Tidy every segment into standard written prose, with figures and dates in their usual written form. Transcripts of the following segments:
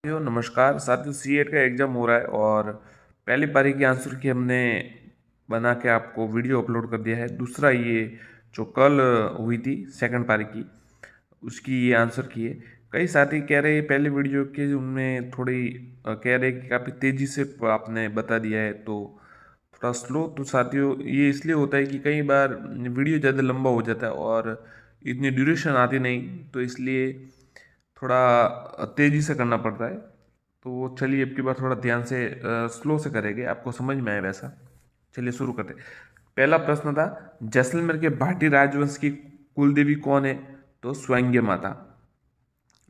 नमस्कार साथियों, सीएट का एग्जाम हो रहा है और पहली पारी की आंसर की हमने बना के आपको वीडियो अपलोड कर दिया है। दूसरा ये जो कल हुई थी सेकंड पारी की, उसकी ये आंसर की है। कई साथी कह रहे हैं पहले वीडियो के उनमें थोड़ी कह रहे हैं कि काफ़ी तेज़ी से आपने बता दिया है, तो थोड़ा स्लो। तो साथियों ये इसलिए होता है कि कई बार वीडियो ज़्यादा लंबा हो जाता है और इतनी ड्यूरेशन आती नहीं, तो इसलिए थोड़ा तेज़ी से करना पड़ता है। तो चलिए अब की बार थोड़ा ध्यान से स्लो से करेंगे, आपको समझ में आए वैसा। चलिए शुरू करते हैं। पहला प्रश्न था, जैसलमेर के भाटी राजवंश की कुलदेवी कौन है? तो स्वयंगे माता।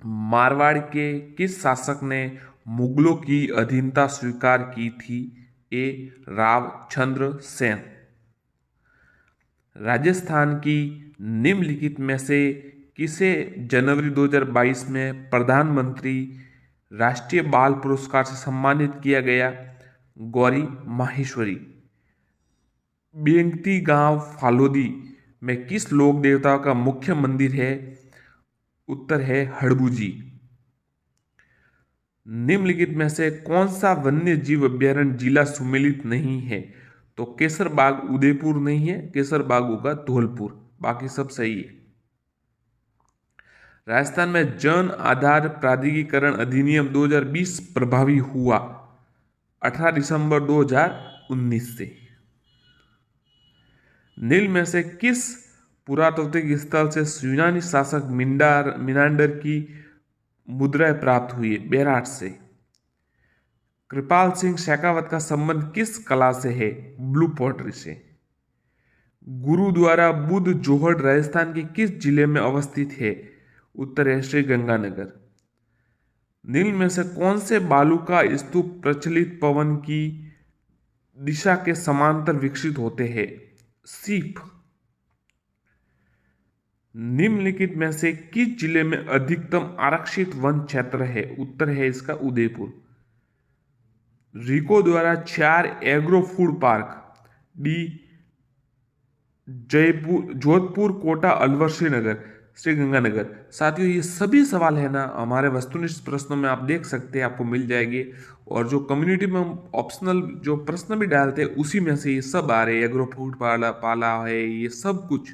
मारवाड़ के किस शासक ने मुगलों की अधीनता स्वीकार की थी? ए रावचंद्र सेन। राजस्थान की निम्नलिखित में से किसे जनवरी 2022 में प्रधानमंत्री राष्ट्रीय बाल पुरस्कार से सम्मानित किया गया? गौरी माहेश्वरी। बेंगती गांव फालोदी में किस लोक देवता का मुख्य मंदिर है? उत्तर है हड़बूजी। निम्नलिखित में से कौन सा वन्य जीव अभ्यारण्य जिला सुमेलित नहीं है? तो केसर बाग उदयपुर नहीं है, केसर बाग होगा धौलपुर, बाकी सब सही है। राजस्थान में जन आधार प्राधिकरण अधिनियम 2020 प्रभावी हुआ 18 दिसंबर 2019 से। नील में से किस पुरातात्विक स्थल से यूनानी शासक मिनांडर की मुद्राएं प्राप्त हुई? बेराट से। कृपाल सिंह शेखावत का संबंध किस कला से है? ब्लू पॉटरी से। गुरुद्वारा बुद्ध जोहड़ राजस्थान के किस जिले में अवस्थित है? उत्तर है श्री गंगानगर। नील में से कौन से बालू का स्तूप प्रचलित पवन की दिशा के समांतर विकसित होते हैं? सीप। निम्नलिखित में से किस जिले में अधिकतम आरक्षित वन क्षेत्र है? उत्तर है इसका उदयपुर। रिको द्वारा 4 agro food park D Jaipur, Jodhpur, Kota, Alwar, Srinagar, Sri Ganganagar. साथियों ये सभी सवाल है ना हमारे वस्तुनिष्ठ प्रश्नों में आप देख सकते हैं, आपको मिल जाएंगे। और जो कम्युनिटी में हम ऑप्शनल जो प्रश्न भी डालते हैं उसी में से ये सब आ रहे हैं। एग्रो फूड पाला पाला है ये सब कुछ।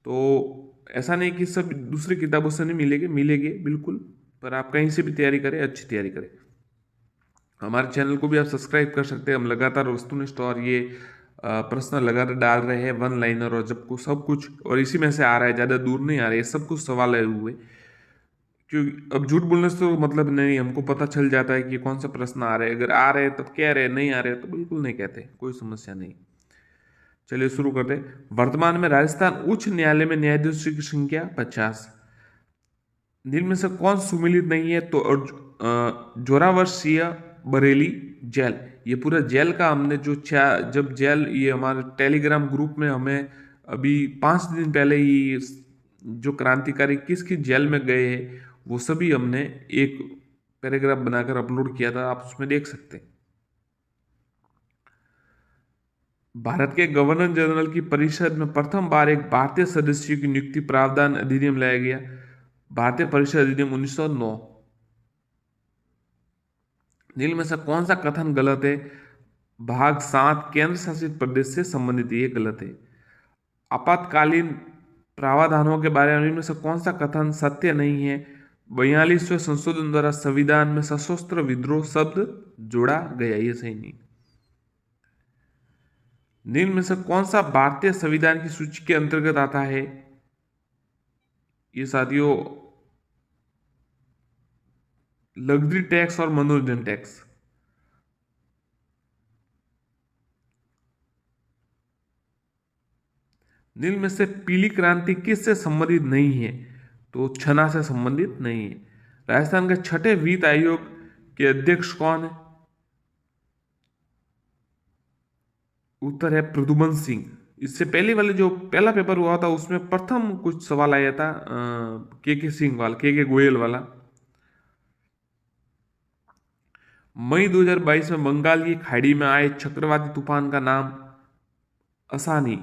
तो ऐसा नहीं कि सब दूसरी किताबों से नहीं मिलेंगे, मिलेंगे बिल्कुल। पर आप कहीं से भी तैयारी करें, अच्छी तैयारी करें। हमारे चैनल को भी आप सब्सक्राइब कर सकते हैं। हम लगातार वस्तुनिष्ठ और ये प्रश्न लगातार डाल रहे हैं, वन लाइनर और जब को सब कुछ, और इसी में से आ रहा है, ज़्यादा दूर नहीं आ रहे, सब कुछ सवाल आए हुए। क्योंकि अब झूठ बोलने से तो मतलब नहीं, हमको पता चल जाता है कि कौन सा प्रश्न आ रहे हैं। अगर आ रहे हैं तब कह रहे हैं, नहीं आ रहे तो बिल्कुल नहीं कहते, कोई समस्या नहीं। चलिए शुरू करते हैं। वर्तमान में राजस्थान उच्च न्यायालय में न्यायाधीशों की संख्या 50। निम्न में से कौन सुमेलित नहीं है? तो जोरावरसिया बरेली जेल। ये पूरा जेल का हमने जो जब जेल, ये हमारे टेलीग्राम ग्रुप में हमें अभी 5 दिन पहले ही जो क्रांतिकारी किस किस जेल में गए हैं वो सभी हमने एक पैराग्राफ बनाकर अपलोड किया था, आप उसमें देख सकते हैं। भारत के गवर्नर जनरल की परिषद में प्रथम बार एक भारतीय सदस्य की नियुक्ति प्रावधान अधिनियम लाया गया। भारतीय परिषद अधिनियम 1909। नील में से कौन सा कथन गलत है? भाग 7 केंद्र शासित प्रदेश से संबंधित, ये गलत है। आपातकालीन प्रावधानों के बारे में इनमें से कौन सा कथन सत्य नहीं है? 42वें संशोधन द्वारा संविधान में सशस्त्र विद्रोह शब्द जोड़ा गया, ये सही नहीं। निम्न में से कौन सा भारतीय संविधान की सूची के अंतर्गत आता है? ये साथियों लग्जरी टैक्स और मनोरंजन टैक्स। निम्न में से पीली क्रांति किससे संबंधित नहीं है? तो छना से संबंधित नहीं है। राजस्थान के छठे वित्त आयोग के अध्यक्ष कौन है? उत्तर है प्रद्युमन सिंह। इससे पहले वाले जो पहला पेपर हुआ था उसमें प्रथम कुछ सवाल आया था के सिंह वाला, के गोयल वाला। मई 2022 में बंगाल की खाड़ी में आए चक्रवाती तूफान का नाम असानी।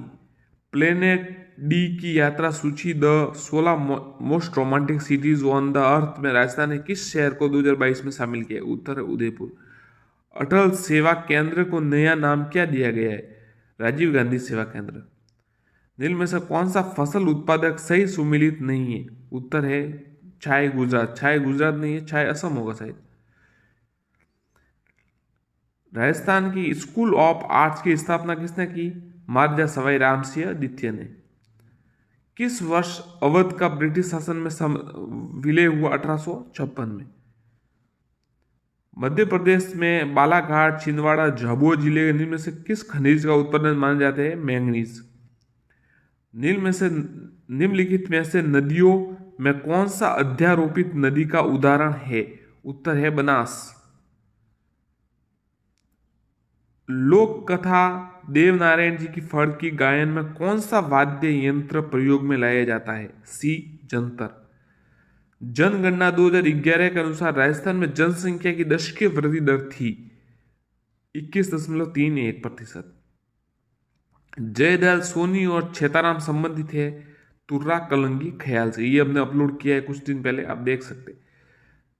प्लेनेट डी की यात्रा सूची the 16 most romantic CTs on the earth में राजस्थान ने किस शहर को 2022 में शामिल किया? उत्तर है उदयपुर। अटल सेवा केंद्र को नया नाम क्या दिया गया है? राजीव गांधी सेवा केंद्र। निम्न में से कौन सा फसल उत्पादक सही सुमेलित नहीं है? उत्तर है चाय गुजरात। चाय गुजरात नहीं है, चाय असम होगा शायद। राजस्थान की स्कूल ऑफ आर्ट्स की स्थापना किसने की? महाराजा सवाई राम सिंह द्वितीय ने। किस वर्ष अवध का ब्रिटिश शासन में विलय हुआ? 1856 में। मध्य प्रदेश में बालाघाट, छिंदवाड़ा, झाबुआ जिले निम्न में से किस खनिज का उत्पादन माने जाते हैं? मैंगनीज। निम्नलिखित में से नदियों में कौन सा अध्यारोपित नदी का उदाहरण है? उत्तर है बनास। लोक कथा देवनारायण जी की फड़ की गायन में कौन सा वाद्य यंत्र प्रयोग में लाया जाता है? सी जंतर। जनगणना 2011 के अनुसार राजस्थान में जनसंख्या की दशकीय वृद्धि दर थी 21.31%। जयदयाल सोनी और छेताराम संबंधित है तुर्रा कलंगी ख्याल से। ये हमने अपलोड किया है कुछ दिन पहले, आप देख सकते हैं।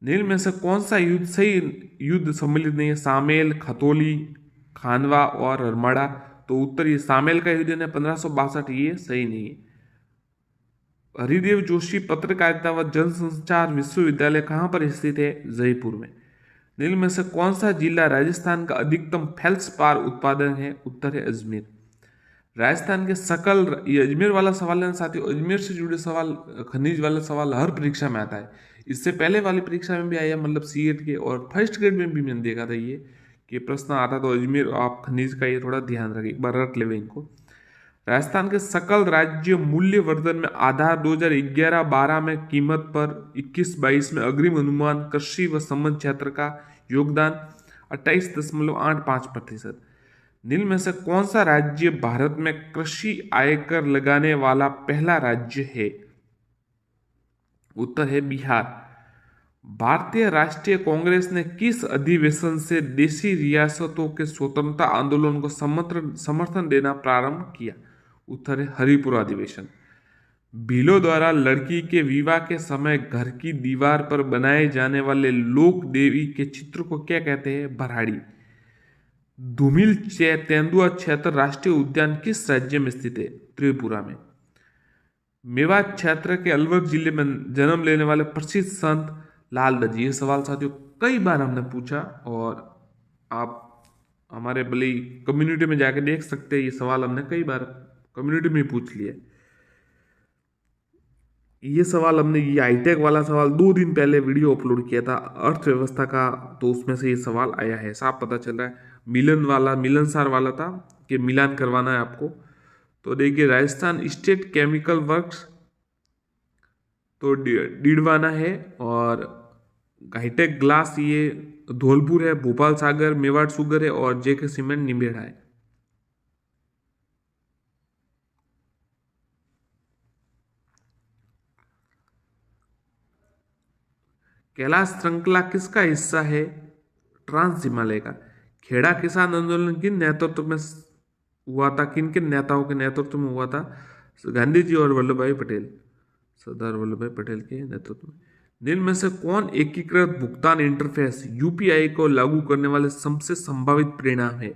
निम्न में से कौन सा युद्ध सही युद्ध सम्मिलित नहीं है? सामेल, खतौली, खानवा और हरमाड़ा। तो उत्तर ये सामेल का युद्ध है 1562, ये सही नहीं है। हरिदेव जोशी पत्रकारिता व जनसंचार विश्वविद्यालय कहाँ पर स्थित है? जयपुर में। निम्न में से कौन सा जिला राजस्थान का अधिकतम फेल्सपार उत्पादन है? उत्तर है अजमेर। राजस्थान के सकल, ये अजमेर वाला सवाल है साथियों, अजमेर से जुड़े सवाल, खनिज वाला सवाल हर परीक्षा में आता है। इससे पहले वाली परीक्षा में भी आया, मतलब सीएट के और फर्स्ट ग्रेड में भी मैंने देखा था ये कि प्रश्न आता। तो अजमेर आप खनिज का ये थोड़ा ध्यान रखें, एक बार रट लेवे इनको। राजस्थान के सकल राज्य मूल्य वर्धन में आधार 2011-12 में कीमत पर 21-22 में अग्रिम अनुमान कृषि व संबंध क्षेत्र का योगदान 28.85%। निम्न में से कौन सा राज्य भारत में कृषि आयकर लगाने वाला पहला राज्य है? उत्तर है बिहार। भारतीय राष्ट्रीय कांग्रेस ने किस अधिवेशन से देशी रियासतों के स्वतंत्रता आंदोलन को समर्थन देना प्रारंभ किया? उत्तर है हरिपुर अधिवेशन। भीलों द्वारा लड़की के विवाह के समय घर की दीवार पर बनाए जाने वाले लोक देवी के चित्र को क्या कहते हैं? भराड़ी। धूमिल तेंदुआ क्षेत्र राष्ट्रीय उद्यान किस राज्य में स्थित है? त्रिपुरा में। मेवात क्षेत्र के अलवर जिले में जन्म लेने वाले प्रसिद्ध संत लाल दर्जी। ये सवाल साथियों कई बार हमने पूछा और आप हमारे भले कम्युनिटी में जाके देख सकते हैं। ये सवाल हमने कई बार कम्युनिटी में पूछ लिया। ये सवाल हमने, ये हाईटेक वाला सवाल 2 दिन पहले वीडियो अपलोड किया था अर्थव्यवस्था का, तो उसमें से ये सवाल आया है। साफ पता चल रहा है मिलनसार वाला था कि मिलान करवाना है आपको। तो देखिए राजस्थान स्टेट केमिकल वर्क्स तो डीडवाना है, और हाईटेक ग्लास ये धौलपुर है, भोपाल सागर मेवाड़ शुगर है, और जेके सीमेंट निम्बेड़ा है। कैलाश श्रृंखला किसका हिस्सा है? ट्रांस हिमालय का। खेड़ा किसान आंदोलन किन नेतृत्व में हुआ था? किन किन नेताओं के नेतृत्व में हुआ था? गांधी जी और वल्लभ भाई पटेल, सरदार वल्लभ भाई पटेल के नेतृत्व में। निम्न में से कौन एकीकृत भुगतान इंटरफेस यूपीआई को लागू करने वाले सबसे संभावित परिणाम है?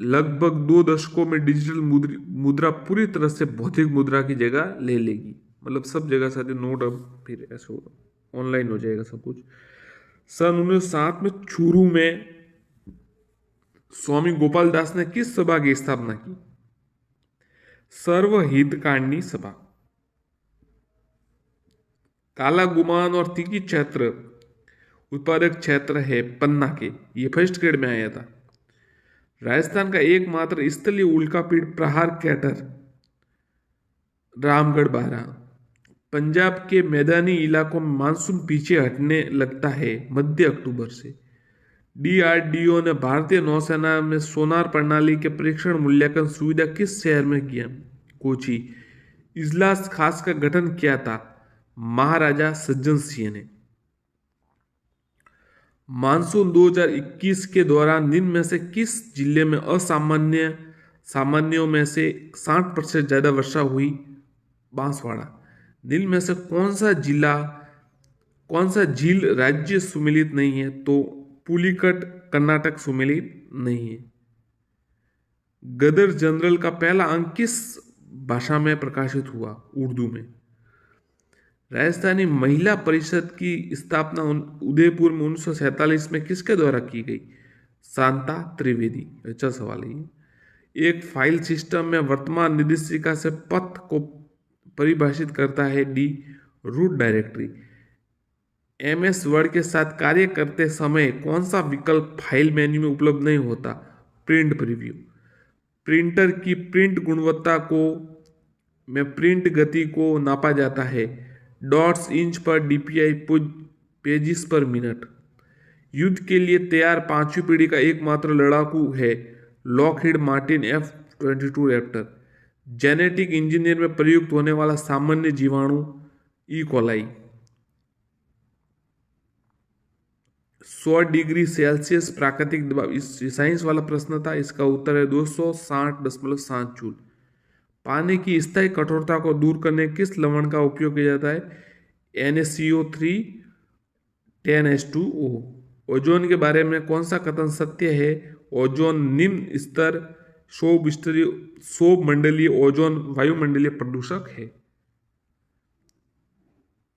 लगभग 2 दशकों में डिजिटल मुद्रा पूरी तरह से भौतिक मुद्रा की जगह ले लेगी। मतलब सब जगह साथ नोट अब फिर ऐसे होगा, ऑनलाइन हो जाएगा सब कुछ। सन 1907 में चूरू में स्वामी गोपाल दास ने किस सभा की स्थापना की? सर्वहितकारिणी सभा। काला गुमान और तिकी क्षेत्र उत्पादक क्षेत्र है पन्ना के, ये फर्स्ट ग्रेड में आया था। राजस्थान का एकमात्र स्थलीय उल्कापिंड प्रहार कैटर रामगढ़ 12। पंजाब के मैदानी इलाकों में मानसून पीछे हटने लगता है मध्य अक्टूबर से। डीआरडीओ ने भारतीय नौसेना में सोनार प्रणाली के परीक्षण मूल्यांकन सुविधा किस शहर में किया? कोची। इजलास खास का गठन किया था महाराजा सज्जन सिंह ने। मानसून 2021 के दौरान निम्न में से किस जिले में असामान्य सामान्यों में से 60% ज़्यादा वर्षा हुई बांसवाड़ा। नील में से कौन सा झील राज्य सुमेलित नहीं है? तो पुलिकट कर्नाटक सुमेलित नहीं है। गदर जनरल का पहला अंक किस भाषा में प्रकाशित हुआ? उर्दू में। राजस्थानी महिला परिषद की स्थापना उदयपुर में 1947 में किसके द्वारा की गई? शांता त्रिवेदी। अच्छा सवाल है ये। एक फाइल सिस्टम में वर्तमान निर्देशिका से पथ को परिभाषित करता है the root directory. MS word के साथ कार्य करते समय कौन सा विकल्प फाइल मेन्यू में उपलब्ध नहीं होता? Print preview. प्रिंटर की प्रिंट गुणवत्ता को में प्रिंट गति को नापा जाता है डॉट्स इंच पर DPI पेजिस पर मिनट। युद्ध के लिए तैयार 5वीं पीढ़ी का एकमात्र लड़ाकू है Lockheed Martin F-22 Raptor. Genetic engineer में प्रयुक्त होने वाला सामान्य जीवाणु ई कोलाई। 100 डिग्री सेल्सियस प्राकृतिक दबाव, इस साइंस वाला प्रश्न था, इसका उत्तर है 260.7 जूल। पानी की स्थायी कठोरता को दूर करने किस लवण का उपयोग किया जाता है? NaCO3 10H2O। ओजोन के बारे में कौन सा कथन सत्य है? ओजोन निम्न स्तर शोभ मंडलीय ओजोन वायुमंडलीय प्रदूषक है।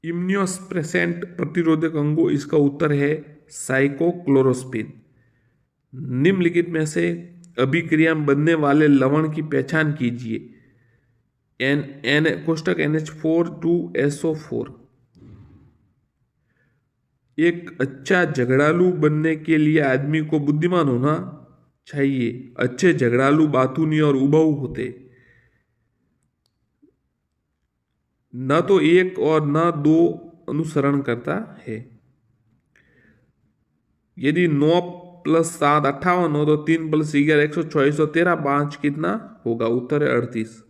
इम्यूनोसप्रेसेंट प्रतिरोधक अंगों, इसका उत्तर है साइक्लोक्लोरोस्पिन। निम्नलिखित में से अभिक्रिया बनने वाले लवण की पहचान कीजिए। कोष्टक NH4 एक अच्छा झगड़ालू बनने के लिए आदमी को बुद्धिमान होना चाहिए। अच्छे झगड़ालू बातूनी और उबाऊ होते, न तो एक और न दो अनुसरण करता है। यदि 9 + 7 58 हो तो 3 + 11 124 और 13 5 कितना होगा? उत्तर है 38।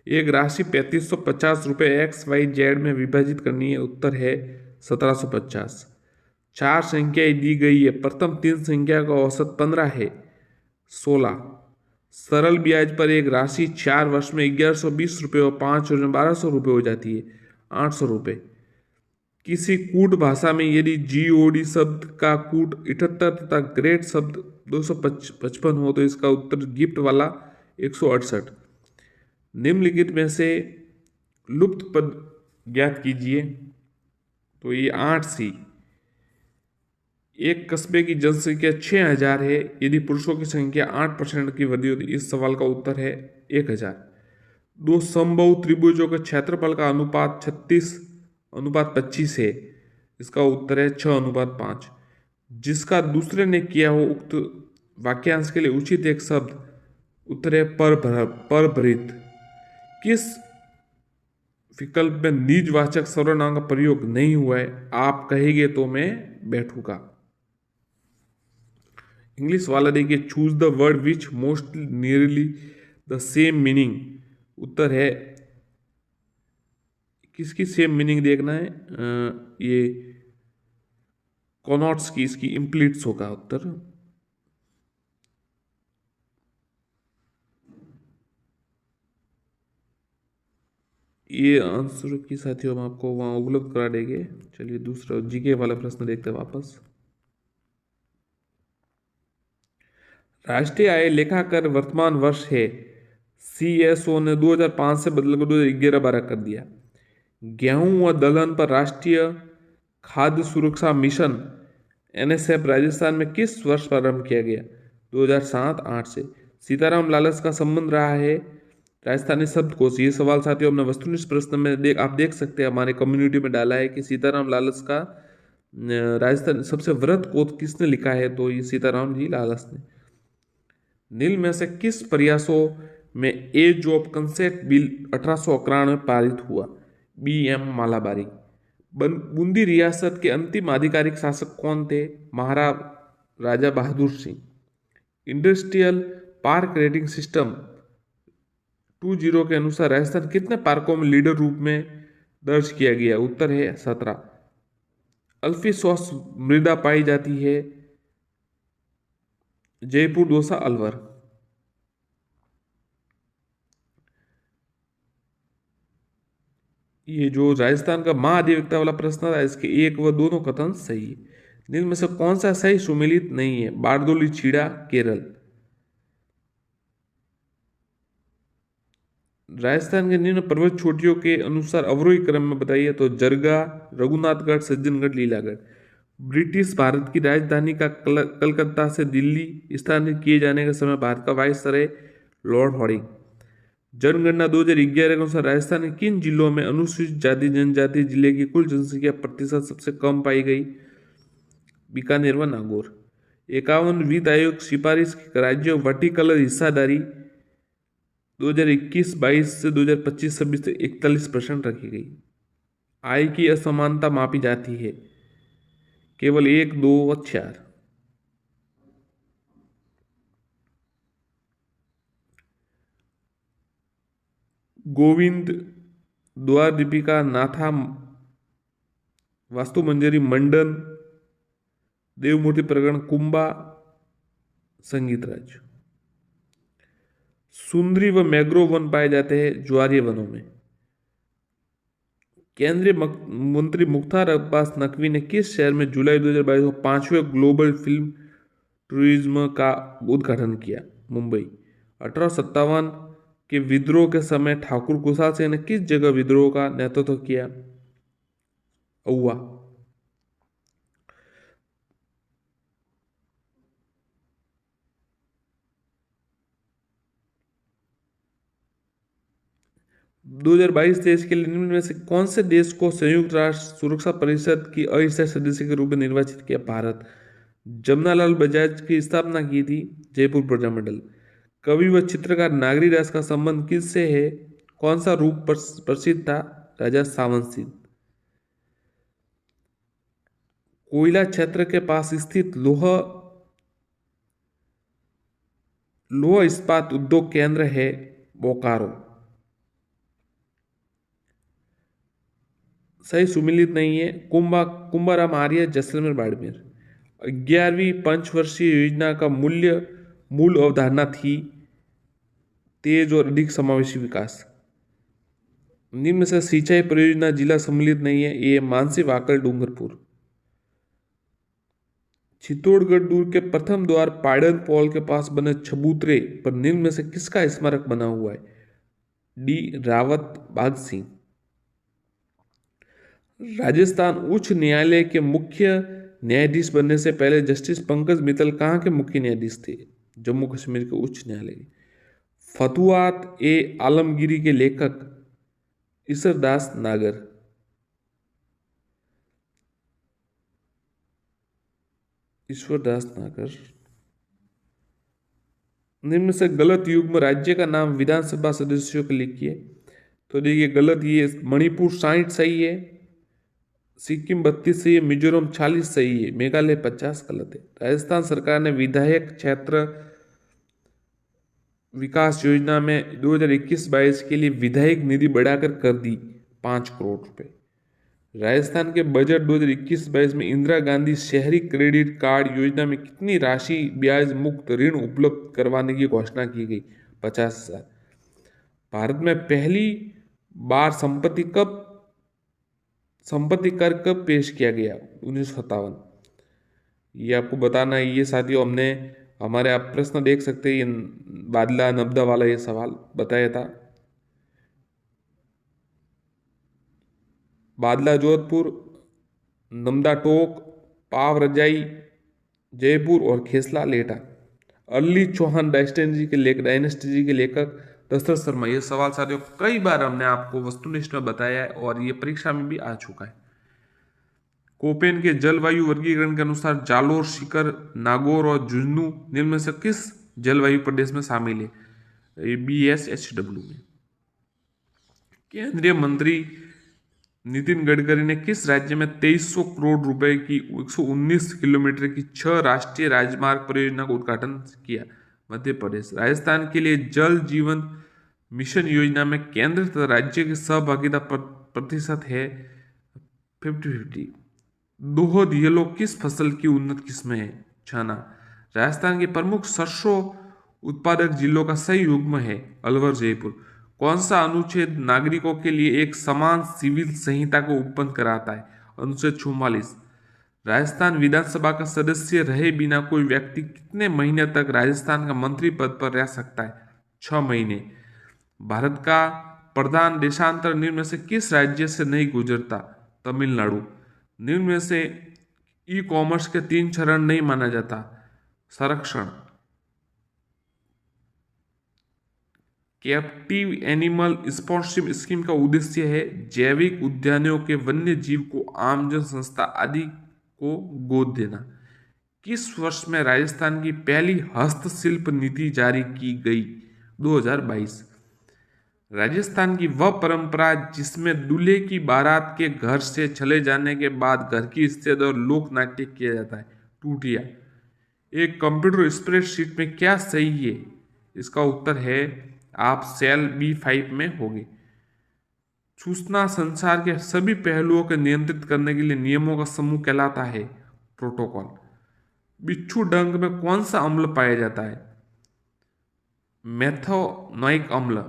एक राशि 3550 रुपये XYZ में विभाजित करनी है। उत्तर है 1750। 4 संख्याएं दी गई है। प्रथम 3 संख्या का औसत 15 है 16। सरल ब्याज पर एक राशि 4 वर्ष में 1120 रुपये और 5 वर्ष में 1200 रुपये हो जाती है 800 रुपये। किसी कूट भाषा में यदि GOD शब्द का कूट 78 तथा ग्रेट शब्द 255 हो तो इसका उत्तर गिफ्ट वाला 168। निम्नलिखित में से लुप्त पद ज्ञात कीजिए। तो ये 8C। एक कस्बे की जनसंख्या 6000 है। यदि पुरुषों की संख्या 8% की वृद्धि होती, इस सवाल का उत्तर है 1000। 2 समबाहु त्रिभुजों के क्षेत्रफल का अनुपात 36:25 है। इसका उत्तर है 6:5। जिसका दूसरे ने किया हो उक्त वाक्यांश के लिए उचित एक शब्द। उत्तर है परभृत। किस विकल्प में निजवाचक सर्वनाम का प्रयोग नहीं हुआ है? आप कहेंगे तो मैं बैठूंगा। इंग्लिश वाला देखिए, choose the word which most nearly the same meaning. उत्तर है किसकी सेम मीनिंग देखना है? ये कॉनॉट्स की, इसकी इम्प्लीट्स होगा उत्तर। ये आंसर की साथियों हम आपको वहाँ उपलब्ध करा देंगे। चलिए दूसरा जीके वाला प्रश्न देखते हैं वापस। राष्ट्रीय आय लेखाकार वर्तमान वर्ष है। CSO ने 2005 से बदलकर 2011-12 कर दिया। गेहूं व दलहन पर राष्ट्रीय खाद्य सुरक्षा मिशन NSF राजस्थान में किस वर्ष प्रारंभ किया गया? 2007-8 से। सीताराम लालच का संबंध रहा है राजस्थानी शब्दकोश। ये सवाल साथियों हमने वस्तुनिष्ठ प्रश्न में आप देख सकते हैं, हमारे कम्युनिटी में डाला है कि सीताराम लालच का राजस्थान सबसे वृहत कोश किसने लिखा है? तो ये सीताराम जी लालच ने। नील में से किस प्रयासों में एज ऑफ कंसेंट बिल 1891 में पारित हुआ? BM मालाबारी। बूंदी रियासत के अंतिम आधिकारिक शासक कौन थे? Maharaja Bahadur Singh. Industrial park rating system 20 के अनुसार राजस्थान कितने पार्कों में लीडर रूप में दर्ज किया गया? उत्तर है 17। अल्फी मृदा पाई जाती है जयपुर, दौसा, अलवर। ये जो राजस्थान का महाधिवक्ता वाला प्रश्न था, इसके एक व दोनों कथन सही है। निम्न में से कौन सा सही सुमेलित नहीं है? बारदोली छीड़ा, केरल। राजस्थान के निम्न पर्वत चोटियों के अनुसार अवरोही क्रम में बताइए। तो जरगा, रघुनाथगढ़, सज्जनगढ़, लीलागढ़। ब्रिटिश भारत की राजधानी का कलकत्ता से दिल्ली स्थानांतरित किए जाने का समय भारत का वायसराय लॉर्ड हॉर्डिंग। जनगणना 2011 के अनुसार राजस्थान के किन जिलों में अनुसूचित जाति जनजाति जिले की कुल जनसंख्या प्रतिशत सबसे कम पाई गई? बीकानेर व नागौर। 51 वित्त आयोग सिफारिश राज्यों वर्टिकल हिस्सादारी 2021-22 से 2025-26 तक 41% रखी गई। आय की असमानता मापी जाती है केवल 1, 2 और 4। गोविंद द्वार दीपिका, नाथा वास्तु मंजरी, मंडन, देवमूर्ति प्रकरण, कुंभा, संगीत राज्य। सुंदरी व मैग्रोव वन पाए जाते हैं ज्वारीय वनों में। केंद्रीय मंत्री मुख्तार अब्बास नकवी ने किस शहर में जुलाई 2022 को 5वें ग्लोबल फिल्म टूरिज्म का उद्घाटन किया? मुंबई। 1857 के विद्रोह के समय ठाकुर कुशाल सिंह ने किस जगह विद्रोह का नेतृत्व किया? औवा। 2022-23 के लिए निम्न में से कौन से देश को संयुक्त राष्ट्र सुरक्षा परिषद की अस्थायी सदस्य के रूप में निर्वाचित किया? भारत। जमनालाल बजाज की स्थापना की थी जयपुर प्रजामंडल। कवि व चित्रकार नागरी दास का संबंध किससे है? कौन सा रूप प्रसिद्ध था? राजा सावंत सिंह। कोयला क्षेत्र के पास स्थित लोह इस्पात उद्योग केंद्र है बोकारो। सही सुमिलित नहीं है। कुंभाराम आर्य, जैसलमेर, बाड़मेर। 11वीं पंचवर्षीय योजना का मूल अवधारणा थी तेज और अधिक समावेशी विकास। निम्न से सिंचाई परियोजना जिला सम्मिलित नहीं है। ये मानसी, वाकल, डूंगरपुर। चित्तौड़गढ़ दुर्ग के प्रथम द्वार पायडन पॉल के पास बने चबूतरे पर निम्न में से किसका स्मारक बना हुआ है? डी रावत बाघ सिंह। राजस्थान उच्च न्यायालय के मुख्य न्यायाधीश बनने से पहले जस्टिस पंकज मित्तल कहाँ के मुख्य न्यायाधीश थे? जम्मू कश्मीर के उच्च न्यायालय। फतुआत ए आलमगीरी के लेखक ईश्वरदास नागर। निम्न से गलत युग्म राज्य का नाम विधानसभा सदस्यों के लिखिए। तो देखिए गलत, ये मणिपुर 60 सही है, सिक्किम 32 सही है, मिजोरम 40 सही है, मेघालय 50 गलत है। राजस्थान सरकार ने विधायक क्षेत्र विकास योजना में 2021-22 के लिए विधायक निधि बढ़ाकर कर दी 5 करोड़ रुपए। राजस्थान के बजट 2021-22 में इंदिरा गांधी शहरी क्रेडिट कार्ड योजना में कितनी राशि ब्याज मुक्त ऋण उपलब्ध करवाने की घोषणा की गई? 50,000। भारत में पहली बार संपत्ति कर कब पेश किया गया? 1957। ये आपको बताना है। ये साथियों हमने हमारे आप प्रश्न देख सकते हैं, ये बादला नब्दा वाला ये सवाल बताया था। बादला जोधपुर, नमदा टोक, पाव रजाई जयपुर और खेसला लेटा। अली चौहान डायनेस्टी के लेखक दशरथ शर्मा। ये सवाल साथियों कई बार हमने आपको वस्तुनिष्ठ में बताया है और ये परीक्षा में भी आ चुका है। कोपेन के जलवायु वर्गीकरण के अनुसार जालोर, सीकर, नागौर और झुंझुनू निम्न में से किस जलवायु प्रदेश में शामिल है? BSHW में। केंद्रीय मंत्री नितिन गडकरी ने किस राज्य में 2300 करोड़ रुपए की 119 किलोमीटर की 6 राष्ट्रीय राजमार्ग परियोजना का उद्घाटन किया? मध्य प्रदेश। राजस्थान के लिए जल जीवन मिशन योजना में केंद्र तथा राज्य की सहभागिता प्रतिशत है 50-50। दोहद येलो किस फसल की उन्नत किस्म है? चना। राजस्थान के प्रमुख सरसों उत्पादक जिलों का सही युग्म है अलवर जयपुर। कौन सा अनुच्छेद नागरिकों के लिए एक समान सिविल संहिता को उत्पन्न कराता है? अनुच्छेद 44। राजस्थान विधानसभा का सदस्य रहे बिना कोई व्यक्ति कितने महीने तक राजस्थान का मंत्री पद पर रह सकता है? 6 महीने। भारत का प्रधान देशांतर निम्न में से किस राज्य से नहीं गुजरता? तमिलनाडु। निम्न में से ई कॉमर्स के 3 चरण नहीं माना जाता। संरक्षण। कैप्टिव एनिमल स्पॉन्सरशिप स्कीम का उद्देश्य है जैविक उद्यानों के वन्य जीव को आमजन संस्था आदि को गोद देना। किस वर्ष में राजस्थान की पहली हस्तशिल्प नीति जारी की गई? 2022। राजस्थान की वह परंपरा जिसमें दूल्हे की बारात के घर से चले जाने के बाद घर की इज्जत और लोक नाट्य किया जाता है। टूटिया। एक कंप्यूटर स्प्रेडशीट में क्या सही है? इसका उत्तर है आप सेल B5 में होंगे। सूचना संचार के सभी पहलुओं को नियंत्रित करने के लिए नियमों का समूह कहलाता है प्रोटोकॉल। बिच्छू डंक में कौन सा अम्ल पाया जाता है? मेथोनोइक अम्ल।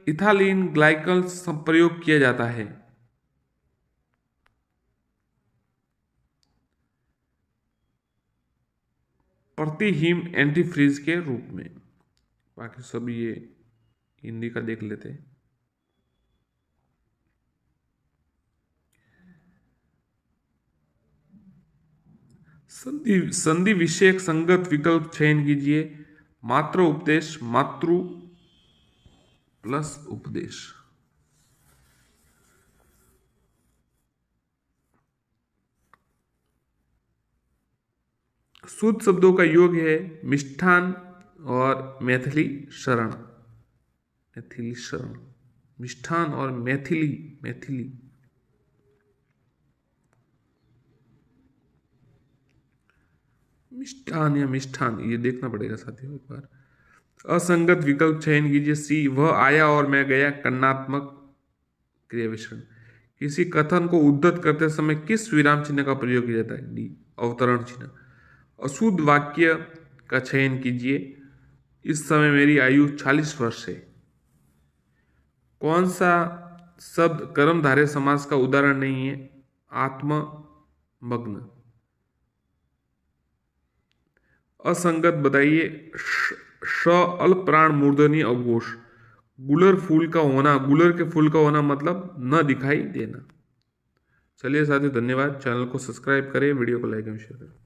इथालीन ग्लाइकल प्रयोग किया जाता है। प्रतिहिम एंटीफ्रीज के रूप में। बाकी सब ये हिंदी का देख लेते हैं। संधि विषयक संगत विकल्प चयन कीजिए। मात्र उपदेश, मातृ प्लस उपदेश। शुद्ध शब्दों का योग है मिष्ठान और मैथिली शरण। मैथिली शरण, मिष्ठान और मैथिली। मिष्ठान या मिष्ठान ये देखना पड़ेगा साथियों एक बार। असंगत विकल्प चयन कीजिए। सी वह आया और मैं गया कर्णात्मक क्रिया विशेषण। किसी कथन को उद्धत करते समय किस विराम चिन्ह का प्रयोग किया जाता है? डी अवतरण चिन्ह। अशुद्ध वाक्य का चयन कीजिए। इस समय मेरी आयु 40 वर्ष है। कौन सा शब्द कर्मधारय समास का उदाहरण नहीं है? आत्ममग्न। असंगत बताइए। श अल्प प्राण मूर्धन्य अवघोष। गुलर के फूल का होना मतलब न दिखाई देना। चलिए साथियों, धन्यवाद। चैनल को सब्सक्राइब करें, वीडियो को लाइक एवं शेयर करें।